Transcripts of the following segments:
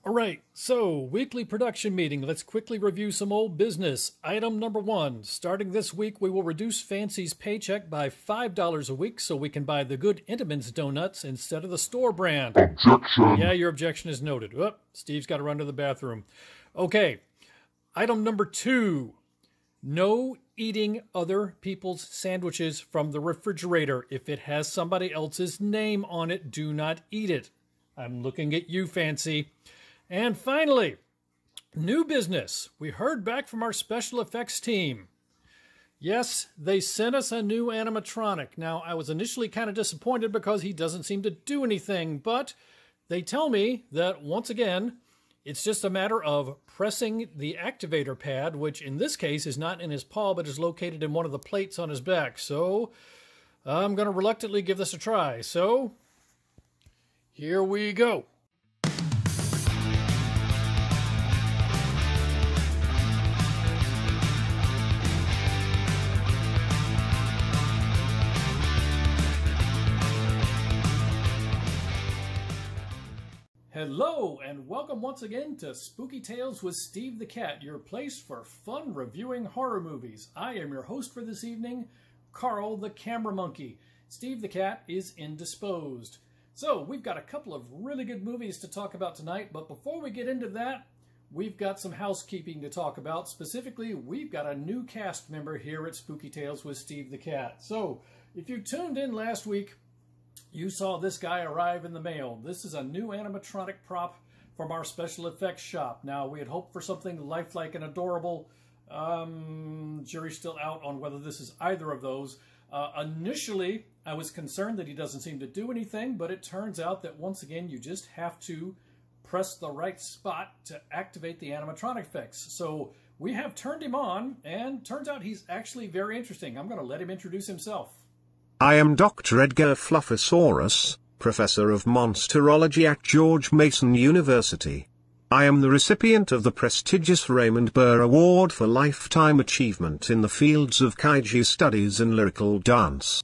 All right, so weekly production meeting. Let's quickly review some old business. Item number 1. Starting this week, we will reduce Fancy's paycheck by $5 a week so we can buy the good Entenmann's donuts instead of the store brand. Objection. Yeah, your objection is noted. Whoop, Steve's got to run to the bathroom. Okay, item number 2. No eating other people's sandwiches from the refrigerator. If it has somebody else's name on it, do not eat it. I'm looking at you, Fancy. And finally, new business. We heard back from our special effects team. Yes, they sent us a new animatronic. Now, I was initially kind of disappointed because he doesn't seem to do anything, but they tell me that, once again, it's just a matter of pressing the activator pad, which in this case is not in his paw, but is located in one of the plates on his back. So, I'm going to reluctantly give this a try. So, here we go. Hello, and welcome once again to Spooky Tales with Steve the Cat, your place for fun reviewing horror movies. I am your host for this evening, Carl the Camera Monkey. Steve the Cat is indisposed. So, we've got a couple of really good movies to talk about tonight, but before we get into that, we've got some housekeeping to talk about. Specifically, we've got a new cast member here at Spooky Tales with Steve the Cat. So, if you tuned in last week, you saw this guy arrive in the mail. This is a new animatronic prop from our special effects shop. Now, we had hoped for something lifelike and adorable. Jury's still out on whether this is either of those. Initially, I was concerned that he doesn't seem to do anything, but it turns out that once again, you just have to press the right spot to activate the animatronic effects. So we have turned him on, and turns out he's actually very interesting. I'm going to let him introduce himself. I am Dr. Edgar Fluffosaurus, Professor of Monsterology at George Mason University. I am the recipient of the prestigious Raymond Burr Award for Lifetime Achievement in the fields of kaiju studies and lyrical dance.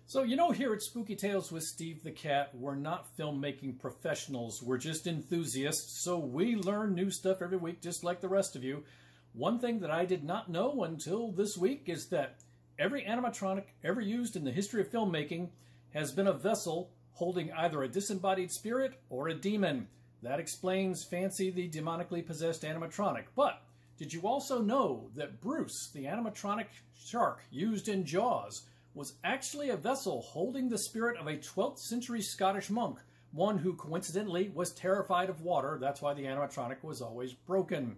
So, you know, here at Spooky Tales with Steve the Cat, we're not filmmaking professionals. We're just enthusiasts, so we learn new stuff every week just like the rest of you. One thing that I did not know until this week is that every animatronic ever used in the history of filmmaking has been a vessel holding either a disembodied spirit or a demon. That explains Fancy the demonically possessed animatronic. But did you also know that Bruce, the animatronic shark used in Jaws, was actually a vessel holding the spirit of a 12th century Scottish monk, one who coincidentally was terrified of water. That's why the animatronic was always broken.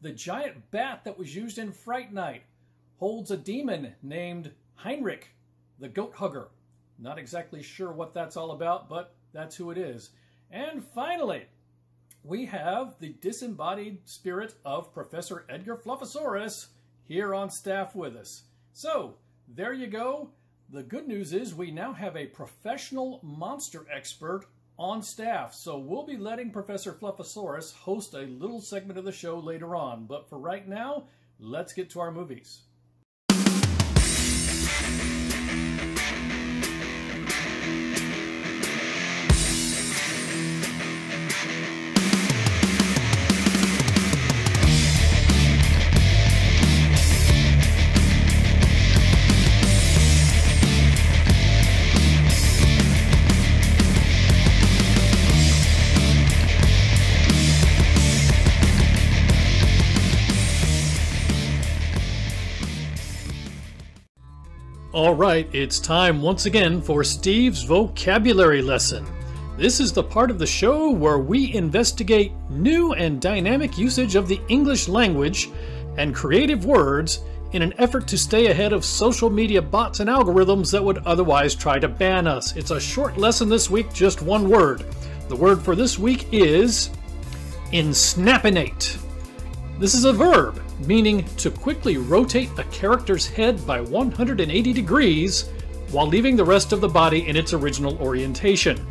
The giant bat that was used in Fright Night holds a demon named Heinrich, the goat hugger. Not exactly sure what that's all about, but that's who it is. And finally, we have the disembodied spirit of Professor Edgar Fluffosaurus here on staff with us. So, there you go. The good news is we now have a professional monster expert on staff. So we'll be letting Professor Fluffosaurus host a little segment of the show later on. But for right now, let's get to our movies. All right, it's time once again for Steve's vocabulary lesson. This is the part of the show where we investigate new and dynamic usage of the English language and creative words in an effort to stay ahead of social media bots and algorithms that would otherwise try to ban us. It's a short lesson this week, just one word. The word for this week is ensnappinate. This is a verb, meaning to quickly rotate a character's head by 180 degrees while leaving the rest of the body in its original orientation.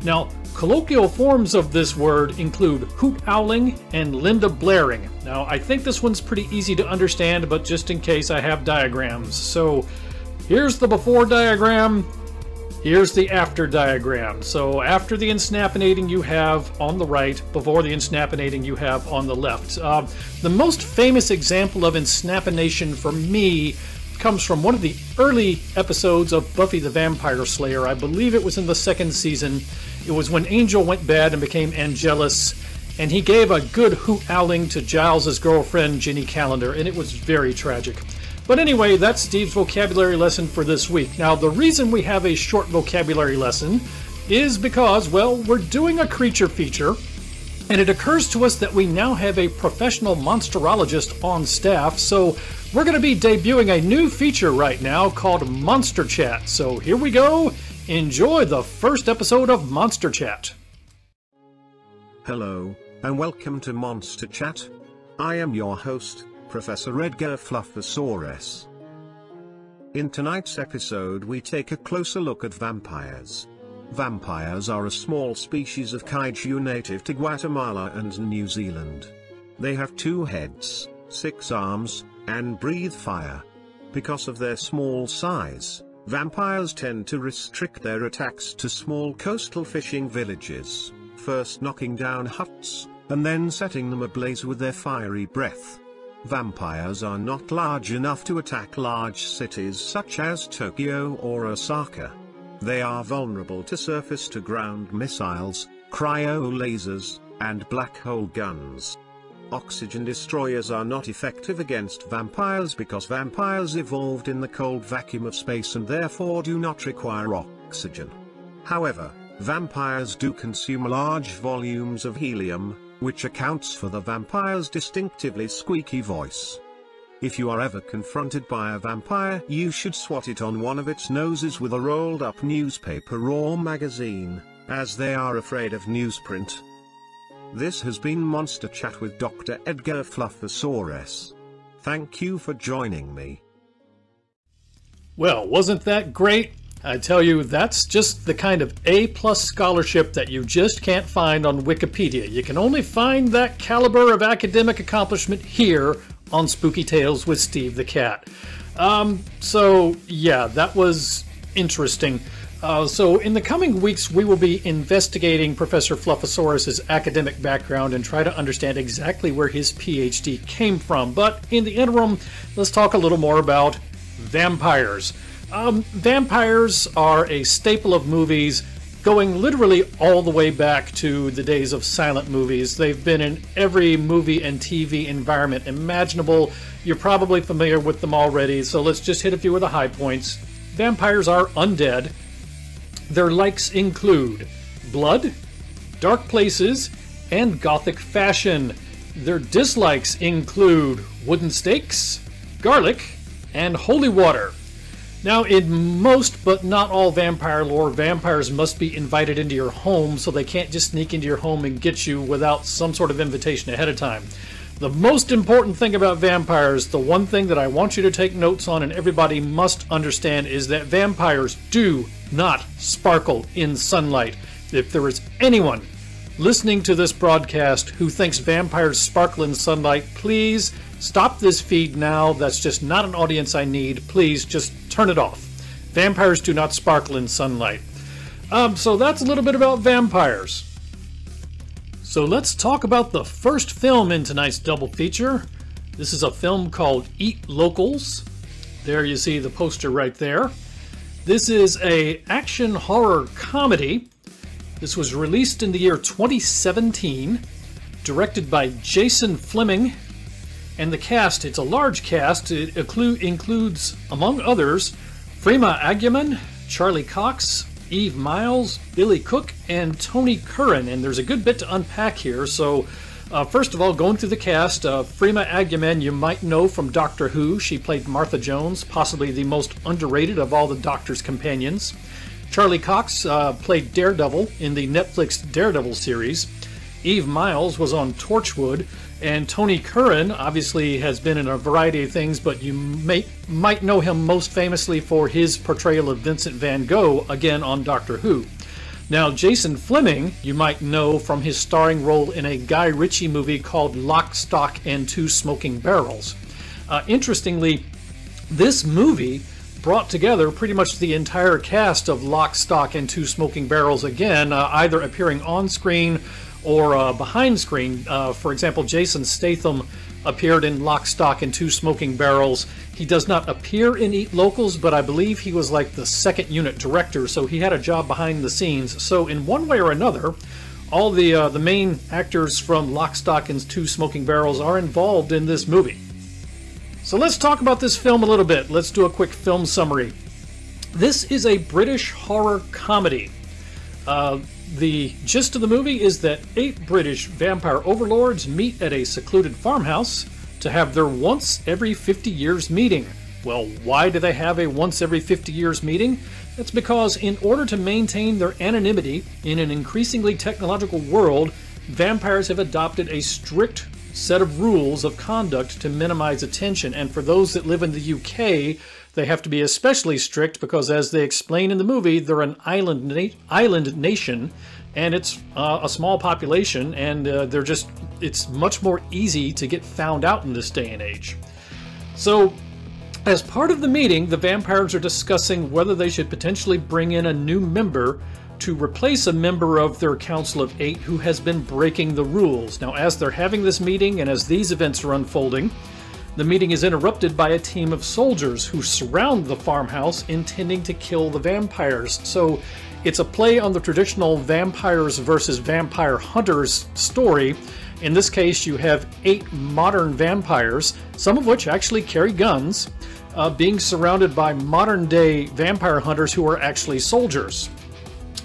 Now, colloquial forms of this word include hoot owling and Linda blaring. Now, I think this one's pretty easy to understand, but just in case I have diagrams. So, here's the before diagram, Here's the after diagram. So after the ensnappinating you have on the right, before the ensnappinating you have on the left. The most famous example of ensnappination for me comes from one of the early episodes of Buffy the Vampire Slayer. I believe it was in the second season. It was when Angel went bad and became Angelus, and he gave a good hoot-owling to Giles' girlfriend, Ginny Calendar, and it was very tragic. But anyway, that's Steve's vocabulary lesson for this week. Now, the reason we have a short vocabulary lesson is because, well, we're doing a creature feature, and it occurs to us that we now have a professional monsterologist on staff, so we're going to be debuting a new feature right now called Monster Chat. So here we go. Enjoy the first episode of Monster Chat. Hello, and welcome to Monster Chat. I am your host, Professor Edgar Fluffosaurus. In tonight's episode we take a closer look at vampires. Vampires are a small species of kaiju native to Guatemala and New Zealand. They have 2 heads, 6 arms, and breathe fire. Because of their small size, vampires tend to restrict their attacks to small coastal fishing villages, first knocking down huts, and then setting them ablaze with their fiery breath. Vampires are not large enough to attack large cities such as Tokyo or Osaka. They are vulnerable to surface-to-ground missiles, cryo-lasers, and black hole guns. Oxygen destroyers are not effective against vampires because vampires evolved in the cold vacuum of space and therefore do not require oxygen. However, vampires do consume large volumes of helium, which accounts for the vampire's distinctively squeaky voice. If you are ever confronted by a vampire, you should swat it on one of its noses with a rolled-up newspaper or magazine, as they are afraid of newsprint. This has been Monster Chat with Dr. Edgar Fluffosaurus. Thank you for joining me. Well, wasn't that great? I tell you, that's just the kind of A+ scholarship that you just can't find on Wikipedia. You can only find that caliber of academic accomplishment here on Spooky Tales with Steve the Cat. So yeah, that was interesting. So in the coming weeks, we will be investigating Professor Fluffosaurus's academic background and try to understand exactly where his PhD came from. But in the interim, let's talk a little more about vampires. Vampires are a staple of movies, going literally all the way back to the days of silent movies. They've been in every movie and TV environment imaginable. You're probably familiar with them already, so let's just hit a few of the high points. Vampires are undead. Their likes include blood, dark places, and gothic fashion. Their dislikes include wooden stakes, garlic, and holy water. Now, in most but not all vampire lore, vampires must be invited into your home, so they can't just sneak into your home and get you without some sort of invitation ahead of time. The most important thing about vampires, the one thing that I want you to take notes on and everybody must understand, is that vampires do not sparkle in sunlight. If there is anyone listening to this broadcast who thinks vampires sparkle in sunlight, please stop this feed now. That's just not an audience I need. Please just turn it off. Vampires do not sparkle in sunlight. So that's a little bit about vampires. So let's talk about the first film in tonight's double feature. This is a film called Eat Locals. There you see the poster right there. This is an action horror comedy. This was released in the year 2017, directed by Jason Fleming. And the cast, it's a large cast. It includes, among others, Freema Agyeman, Charlie Cox, Eve Miles, Billy Cook, and Tony Curran. And there's a good bit to unpack here. So first of all, going through the cast, Freema Agyeman you might know from Doctor Who. She played Martha Jones, possibly the most underrated of all the Doctor's companions. Charlie Cox played Daredevil in the Netflix Daredevil series. Eve Miles was on Torchwood. And Tony Curran obviously has been in a variety of things, but you might know him most famously for his portrayal of Vincent van Gogh, again on Doctor Who. Now, Jason Fleming, you might know from his starring role in a Guy Ritchie movie called Lock, Stock, and Two Smoking Barrels. Interestingly, this movie brought together pretty much the entire cast of Lock, Stock, and Two Smoking Barrels again, either appearing on screen or behind screen. For example, Jason Statham appeared in Lock, Stock, and Two Smoking Barrels. He does not appear in Eat Locals, but I believe he was like the second unit director, so he had a job behind the scenes. So in one way or another, all the main actors from Lock, Stock, and Two Smoking Barrels are involved in this movie. So let's talk about this film a little bit. Let's do a quick film summary. This is a British horror comedy. The gist of the movie is that 8 British vampire overlords meet at a secluded farmhouse to have their once every 50 years meeting. Well, why do they have a once every 50 years meeting? That's because in order to maintain their anonymity in an increasingly technological world, vampires have adopted a strict set of rules of conduct to minimize attention. And for those that live in the UK, they have to be especially strict because, as they explain in the movie, they're an island nation, and it's a small population, and it's much more easy to get found out in this day and age. So, as part of the meeting, the vampires are discussing whether they should potentially bring in a new member to replace a member of their Council of 8 who has been breaking the rules. Now, as they're having this meeting and as these events are unfolding, the meeting is interrupted by a team of soldiers who surround the farmhouse intending to kill the vampires. So it's a play on the traditional vampires versus vampire hunters story. In this case, you have 8 modern vampires, some of which actually carry guns, being surrounded by modern-day vampire hunters who are actually soldiers.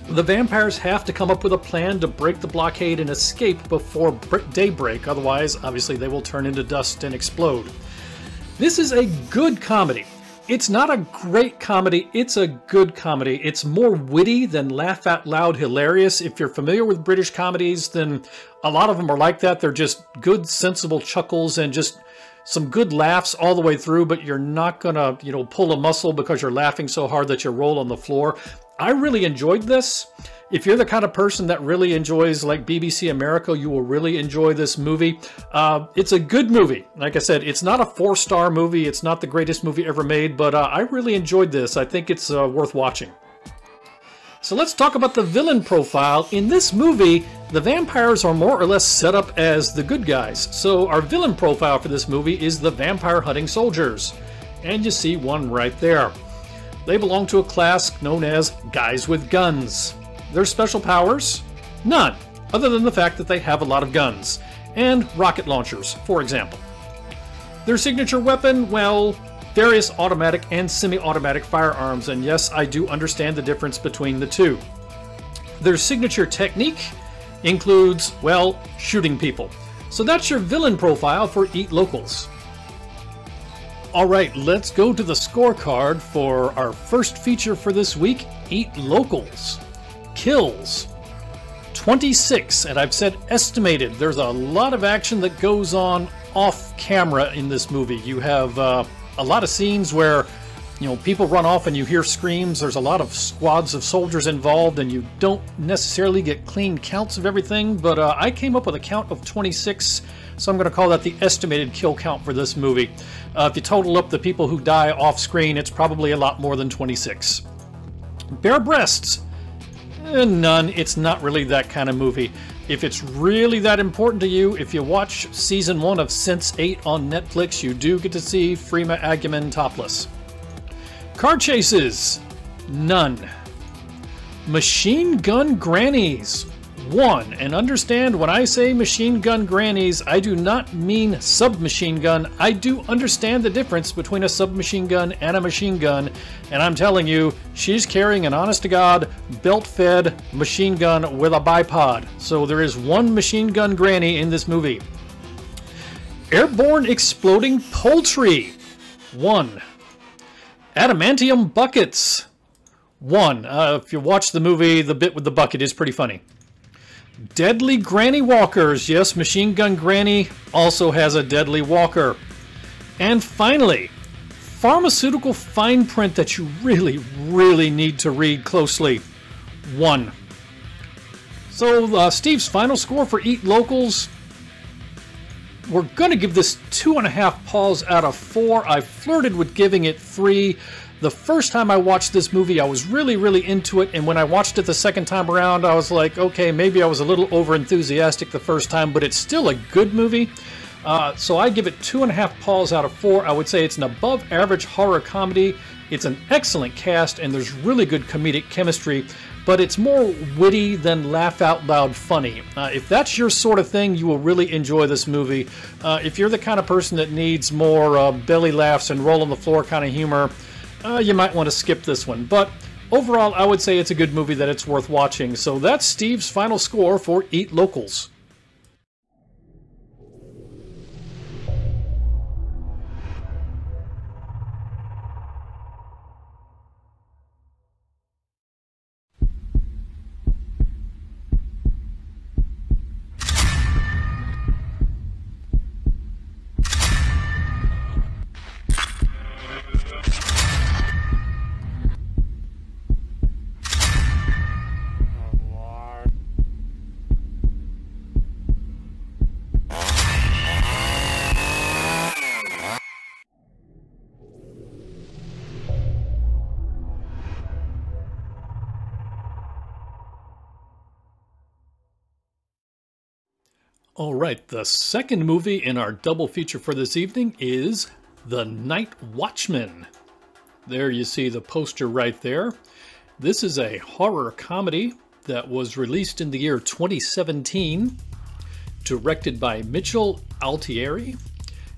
The vampires have to come up with a plan to break the blockade and escape before daybreak, otherwise, obviously, they will turn into dust and explode. This is a good comedy. It's not a great comedy, it's a good comedy. It's more witty than laugh-out-loud hilarious. If you're familiar with British comedies, then a lot of them are like that. They're just good, sensible chuckles and just some good laughs all the way through, but you're not gonna, pull a muscle because you're laughing so hard that you roll on the floor. I really enjoyed this. If you're the kind of person that really enjoys like BBC America, you will really enjoy this movie. It's a good movie. Like I said, it's not a 4-star movie. It's not the greatest movie ever made, but I really enjoyed this. I think it's worth watching. So let's talk about the villain profile. In this movie, the vampires are more or less set up as the good guys. So our villain profile for this movie is the vampire hunting soldiers. And you see one right there. They belong to a class known as Guys with Guns. Their special powers? None, other than the fact that they have a lot of guns. And rocket launchers, for example. Their signature weapon? Well, various automatic and semi-automatic firearms, and yes, I do understand the difference between the two. Their signature technique includes, well, shooting people. So that's your villain profile for Eat Locals. Alright, let's go to the scorecard for our first feature for this week, Eat Locals. Kills 26, and I've said estimated. There's a lot of action that goes on off camera in this movie. You have a lot of scenes where people run off and you hear screams. There's a lot of squads of soldiers involved, and you don't necessarily get clean counts of everything, but I came up with a count of 26, so I'm going to call that the estimated kill count for this movie. If you total up the people who die off screen, it's probably a lot more than 26. Bare breasts? None. It's not really that kind of movie. If it's really that important to you, if you watch Season 1 of Sense8 on Netflix, you do get to see Freema Agyeman topless. Car chases? None. Machine gun grannies? 1. And understand, when I say machine gun grannies, I do not mean submachine gun. I do understand the difference between a submachine gun and a machine gun, and I'm telling you, she's carrying an honest-to-God, belt-fed machine gun with a bipod. So there is 1 machine gun granny in this movie. Airborne exploding poultry? 1. Adamantium buckets? 1. If you watch the movie, the bit with the bucket is pretty funny. Deadly granny walkers. Yes, Machine Gun Granny also has a deadly walker. And finally, pharmaceutical fine print that you really, really need to read closely. 1. So Steve's final score for Eat Locals, we're going to give this 2.5 paws out of 4. I flirted with giving it 3. The first time I watched this movie, I was really into it, and when I watched it the second time around, I was like, okay, maybe I was a little over-enthusiastic the first time, but it's still a good movie. So I give it 2.5 paws out of 4. I would say it's an above-average horror comedy. It's an excellent cast, and there's really good comedic chemistry, but it's more witty than laugh-out-loud funny. If that's your sort of thing, you will really enjoy this movie. If you're the kind of person that needs more belly laughs and roll-on-the-floor kind of humor, you might want to skip this one. But overall, I would say it's a good movie that it's worth watching. So that's Steve's final score for Eat Locals. All right, the second movie in our double feature for this evening is The Night Watchman. There you see the poster right there. This is a horror comedy that was released in the year 2017, directed by Mitchell Altieri,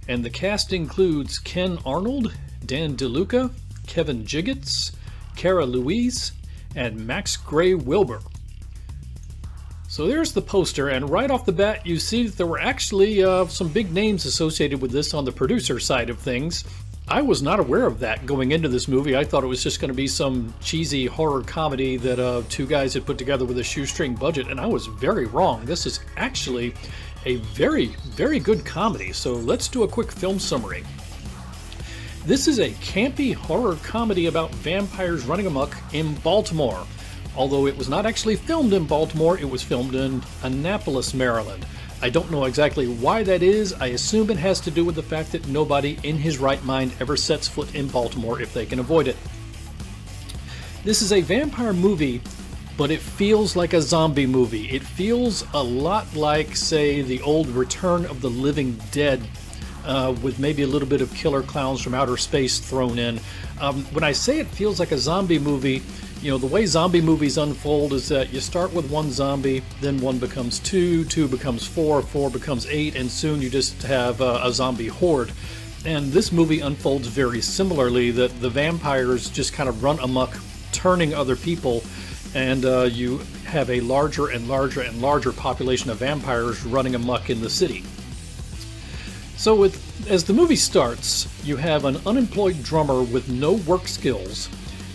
and the cast includes Ken Arnold, Dan DeLuca, Kevin Jiggets, Cara Louise, and Max Gray Wilbur. So there's the poster, and right off the bat you see that there were actually some big names associated with this on the producer side of things. I was not aware of that going into this movie. I thought it was just going to be some cheesy horror comedy that two guys had put together with a shoestring budget, and I was very wrong. This is actually a very good comedy. So let's do a quick film summary. This is a campy horror comedy about vampires running amok in Baltimore. Although it was not actually filmed in Baltimore, it was filmed in Annapolis, Maryland. I don't know exactly why that is. I assume it has to do with the fact that nobody in his right mind ever sets foot in Baltimore if they can avoid it. This is a vampire movie, but it feels like a zombie movie. It feels a lot like, say, the old Return of the Living Dead, with maybe a little bit of killer clowns from outer space thrown in. When I say it feels like a zombie movie, you know, the way zombie movies unfold is that you start with one zombie, then one becomes two, two becomes four, four becomes eight, and soon you just have a zombie horde. And this movie unfolds very similarly, that the vampires just kind of run amok, turning other people, and you have a larger and larger and larger population of vampires running amok in the city. So as the movie starts, you have an unemployed drummer with no work skills,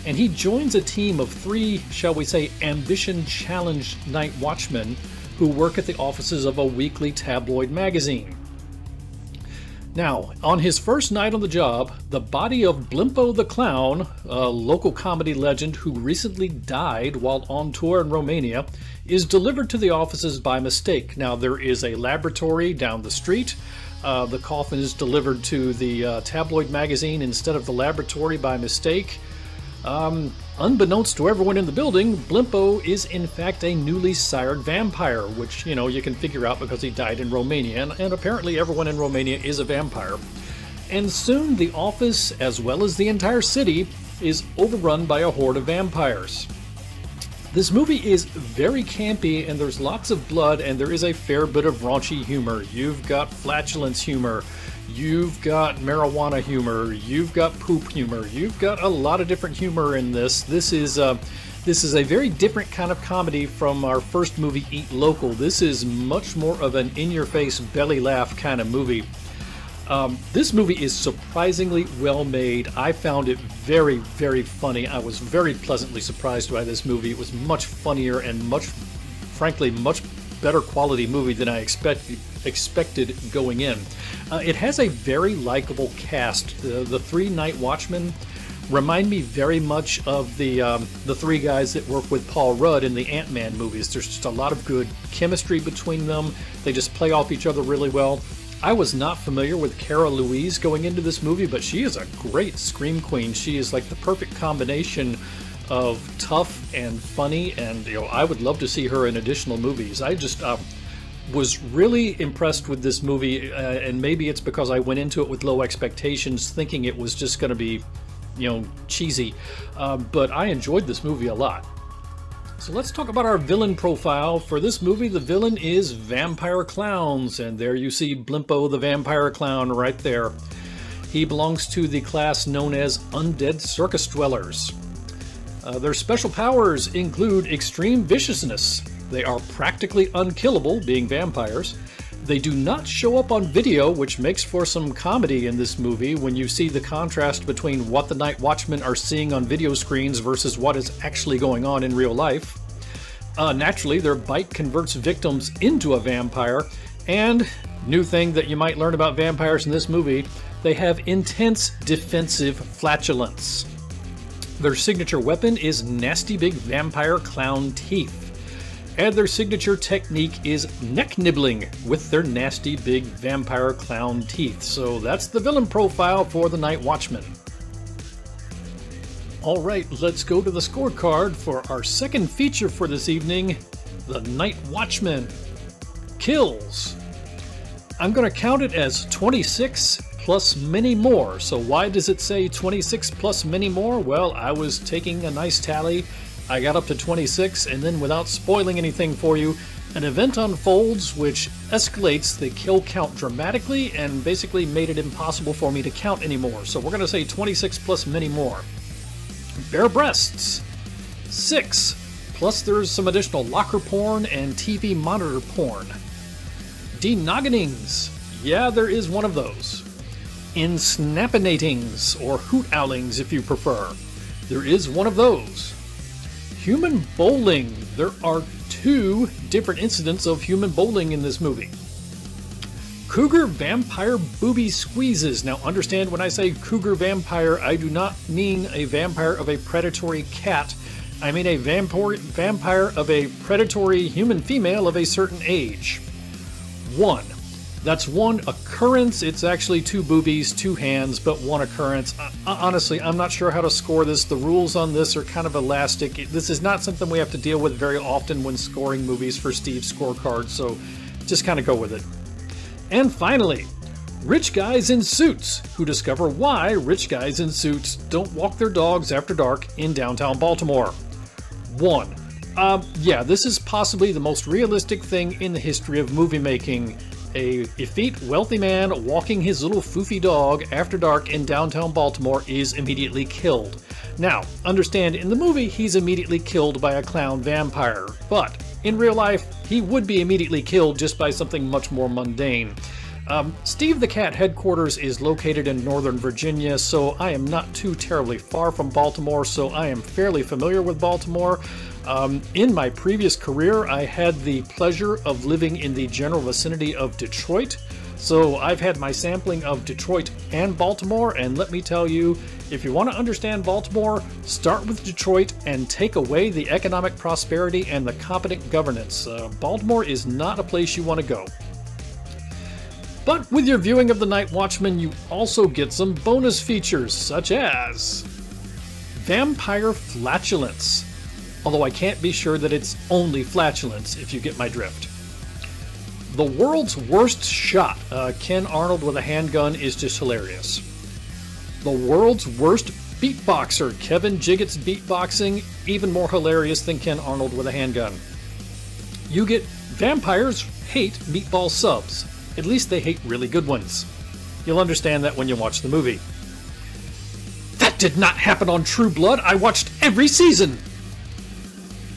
and he joins a team of 3, shall we say, ambition-challenged night watchmen who work at the offices of a weekly tabloid magazine. Now, on his first night on the job, the body of Blimpo the Clown, a local comedy legend who recently died while on tour in Romania, is delivered to the offices by mistake. Now, there is a laboratory down the street. The coffin is delivered to the tabloid magazine instead of the laboratory by mistake. Unbeknownst to everyone in the building, Blimpo is in fact a newly sired vampire, which, you know, you can figure out because he died in Romania, and apparently everyone in Romania is a vampire. And soon the office, as well as the entire city, is overrun by a horde of vampires. This movie is very campy, and there's lots of blood, and there is a fair bit of raunchy humor. You've got flatulence humor, you've got marijuana humor, you've got poop humor, you've got a lot of different humor in this. This is a very different kind of comedy from our first movie, Eat Local. This is much more of an in-your-face belly laugh kind of movie. This movie is surprisingly well made. I found it very funny. I was very pleasantly surprised by this movie. It was much funnier and frankly, much better quality movie than I expected going in. It has a very likable cast. The 3 Night Watchmen remind me very much of the 3 guys that work with Paul Rudd in the Ant-Man movies. There's just a lot of good chemistry between them. They just play off each other really well. I was not familiar with Cara Louise going into this movie, but she is a great scream queen. She is like the perfect combination of tough and funny, and I would love to see her in additional movies. I just was really impressed with this movie, and maybe it's because I went into it with low expectations, thinking it was just going to be, cheesy. But I enjoyed this movie a lot. So let's talk about our villain profile. For this movie, the villain is Vampire Clowns, and there you see Blimpo the Vampire Clown right there. He belongs to the class known as Undead Circus Dwellers. Their special powers include extreme viciousness. They are practically unkillable, being vampires. They do not show up on video, which makes for some comedy in this movie when you see the contrast between what the Night Watchmen are seeing on video screens versus what is actually going on in real life. Naturally, their bite converts victims into a vampire, and, new thing that you might learn about vampires in this movie, they have intense defensive flatulence. Their signature weapon is nasty big vampire clown teeth. And their signature technique is neck nibbling with their nasty big vampire clown teeth. So that's the villain profile for the Night Watchman. Alright, let's go to the scorecard for our second feature for this evening, the Night Watchman. Kills. I'm going to count it as 26 plus many more. So why does it say 26 plus many more? Well, I was taking a nice tally. I got up to 26, and then without spoiling anything for you, an event unfolds which escalates the kill count dramatically and basically made it impossible for me to count anymore. So we're going to say 26 plus many more. Bare breasts, 6, plus there's some additional locker porn and TV monitor porn. Denogginings, yeah, there is one of those. Ensnappinatings, or hoot owlings if you prefer, there is one of those. Human bowling. There are 2 different incidents of human bowling in this movie. Cougar vampire booby squeezes. Now understand, when I say cougar vampire, I do not mean a vampire of a predatory cat. I mean a vampire of a predatory human female of a certain age. 1. That's one occurrence. It's actually 2 boobies, 2 hands, but 1 occurrence. Honestly, I'm not sure how to score this. The rules on this are kind of elastic. This is not something we have to deal with very often when scoring movies for Steve's scorecard, so just kind of go with it. And finally, rich guys in suits who discover why rich guys in suits don't walk their dogs after dark in downtown Baltimore. 1. Yeah, this is possibly the most realistic thing in the history of movie making. A effete, wealthy man walking his little foofy dog after dark in downtown Baltimore is immediately killed. Now, understand, in the movie, he's immediately killed by a clown vampire, but in real life, he would be immediately killed just by something much more mundane. Steve the Cat headquarters is located in Northern Virginia, so I am not too terribly far from Baltimore, so I am fairly familiar with Baltimore. In my previous career, I had the pleasure of living in the general vicinity of Detroit, so I've had my sampling of Detroit and Baltimore, and let me tell you, if you want to understand Baltimore, start with Detroit and take away the economic prosperity and the competent governance. Baltimore is not a place you want to go. But with your viewing of The Night Watchman, you also get some bonus features, such as vampire flatulence. Although I can't be sure that it's only flatulence, if you get my drift. The world's worst shot, Ken Arnold with a handgun, is just hilarious. The world's worst beatboxer, Kevin Jiggett's beatboxing, even more hilarious than Ken Arnold with a handgun. You get vampires hate meatball subs. At least they hate really good ones. You'll understand that when you watch the movie. That did not happen on True Blood. I watched every season.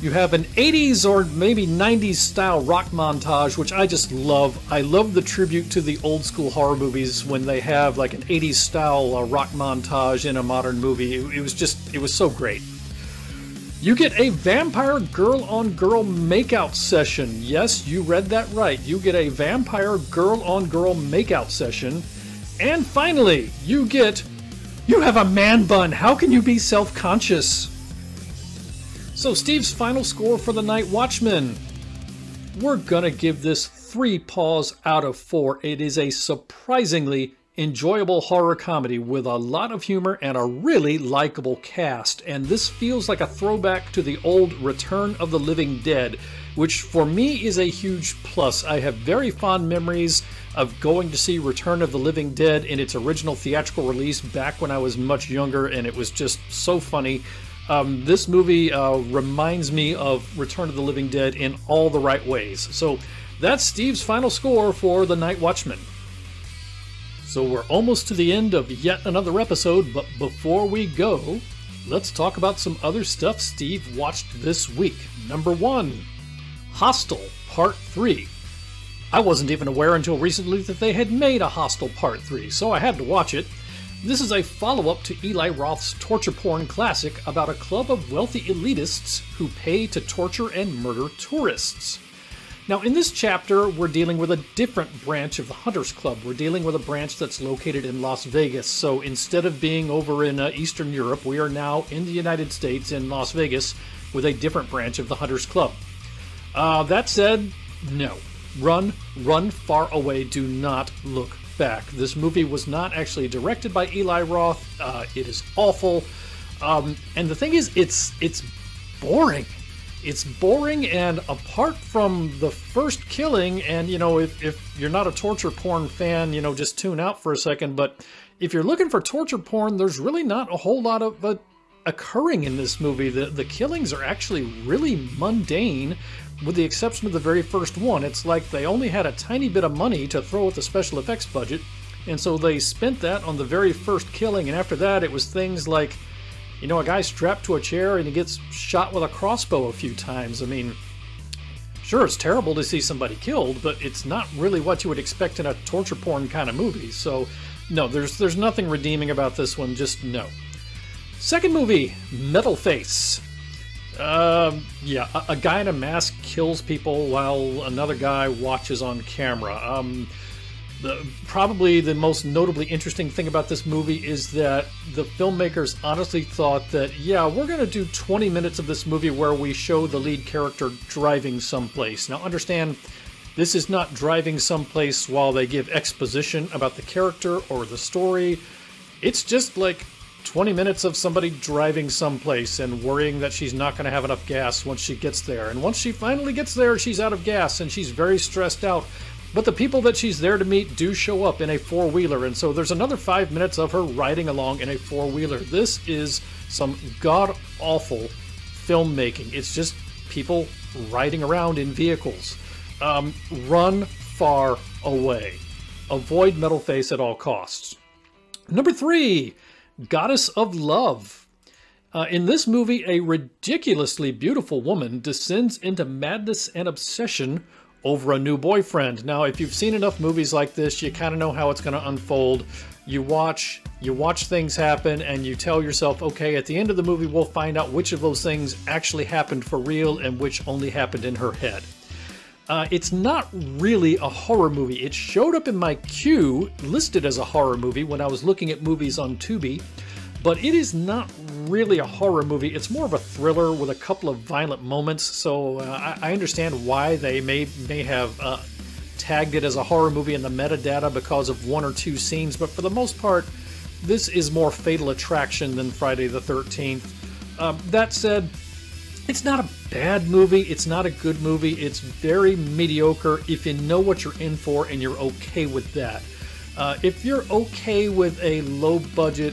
You have an 80s or maybe 90s style rock montage, which I just love. I love the tribute to the old school horror movies when they have like an 80s style rock montage in a modern movie. It was so great. You get a vampire girl-on-girl makeout session. Yes, you read that right. You get a vampire girl-on-girl makeout session. And finally, you have a man bun. How can you be self-conscious? So Steve's final score for The Night Watchman. We're gonna give this 3 paws out of 4. It is a surprisingly enjoyable horror comedy with a lot of humor and a really likable cast. And this feels like a throwback to the old Return of the Living Dead, which for me is a huge plus. I have very fond memories of going to see Return of the Living Dead in its original theatrical release back when I was much younger, and it was just so funny. This movie reminds me of Return of the Living Dead in all the right ways. So that's Steve's final score for The Night Watchman. So we're almost to the end of yet another episode, but before we go, let's talk about some other stuff Steve watched this week. Number 1, Hostel Part 3. I wasn't even aware until recently that they had made a Hostel Part 3, so I had to watch it. This is a follow-up to Eli Roth's torture porn classic about a club of wealthy elitists who pay to torture and murder tourists. Now, in this chapter, we're dealing with a different branch of the Hunters Club. We're dealing with a branch that's located in Las Vegas. So instead of being over in Eastern Europe, we are now in the United States in Las Vegas with a different branch of the Hunters Club. That said, no. Run far away. Do not look back. This movie was not actually directed by Eli Roth. It is awful. And the thing is, it's boring. It's boring, and apart from the first killing, and if you're not a torture porn fan, just tune out for a second, but if you're looking for torture porn, there's really not a whole lot of it occurring in this movie. The killings are actually really mundane, with the exception of the very first one. It's like they only had a tiny bit of money to throw at the special effects budget, and so they spent that on the very first killing, and after that it was things like, a guy strapped to a chair and he gets shot with a crossbow a few times. I mean, sure, it's terrible to see somebody killed, but it's not really what you would expect in a torture porn kind of movie. So, no, there's nothing redeeming about this one, just no. Second movie, Metal Face. Yeah, a guy in a mask kills people while another guy watches on camera. Probably the most notably interesting thing about this movie is that the filmmakers honestly thought that, yeah, we're going to do 20 minutes of this movie where we show the lead character driving someplace. Now, understand, this is not driving someplace while they give exposition about the character or the story. It's just like 20 minutes of somebody driving someplace and worrying that she's not going to have enough gas once she gets there. And once she finally gets there, she's out of gas and she's very stressed out. But the people that she's there to meet do show up in a four-wheeler, and so there's another 5 minutes of her riding along in a four-wheeler. This is some god-awful filmmaking. It's just people riding around in vehicles. Run far away. Avoid Metal Face at all costs. Number 3, Goddess of Love. In this movie, a ridiculously beautiful woman descends into madness and obsession over a new boyfriend. Now, if you've seen enough movies like this, you kind of know how it's going to unfold. You watch things happen, and you tell yourself, okay, at the end of the movie, we'll find out which of those things actually happened for real and which only happened in her head. It's not really a horror movie. It showed up in my queue, listed as a horror movie, when I was looking at movies on Tubi, but it is not really a horror movie. It's more of a thriller with a couple of violent moments, so I understand why they may have tagged it as a horror movie in the metadata because of 1 or 2 scenes, but for the most part, this is more Fatal Attraction than Friday the 13th. That said, it's not a bad movie, it's not a good movie, it's very mediocre if you know what you're in for and you're okay with that. If you're okay with a low-budget,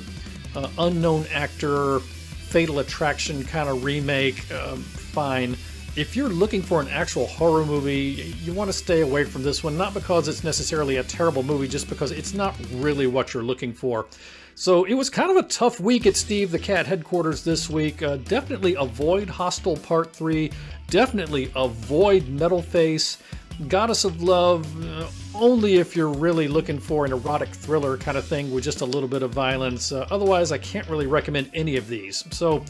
unknown actor, Fatal Attraction kind of remake, fine. If you're looking for an actual horror movie, you want to stay away from this one, not because it's necessarily a terrible movie, just because it's not really what you're looking for. So it was kind of a tough week at Steve the Cat headquarters this week. Definitely avoid Hostel Part 3. Definitely avoid Metal Face. Goddess of Love, only if you're really looking for an erotic thriller kind of thing with just a little bit of violence. Otherwise, I can't really recommend any of these. So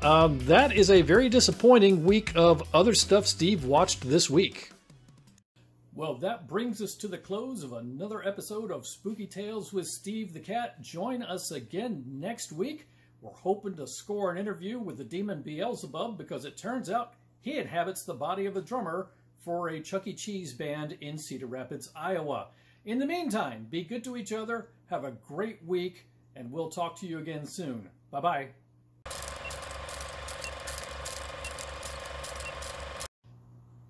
that is a very disappointing week of other stuff Steve watched this week. Well, that brings us to the close of another episode of Spooky Tales with Steve the Cat. Join us again next week. We're hoping to score an interview with the demon Beelzebub because it turns out he inhabits the body of the drummer for a Chuck E. Cheese band in Cedar Rapids, Iowa. In the meantime, be good to each other, have a great week, and we'll talk to you again soon. Bye-bye.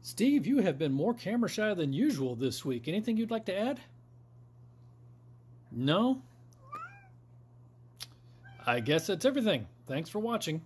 Steve, you have been more camera shy than usual this week. Anything you'd like to add? No? I guess that's everything. Thanks for watching.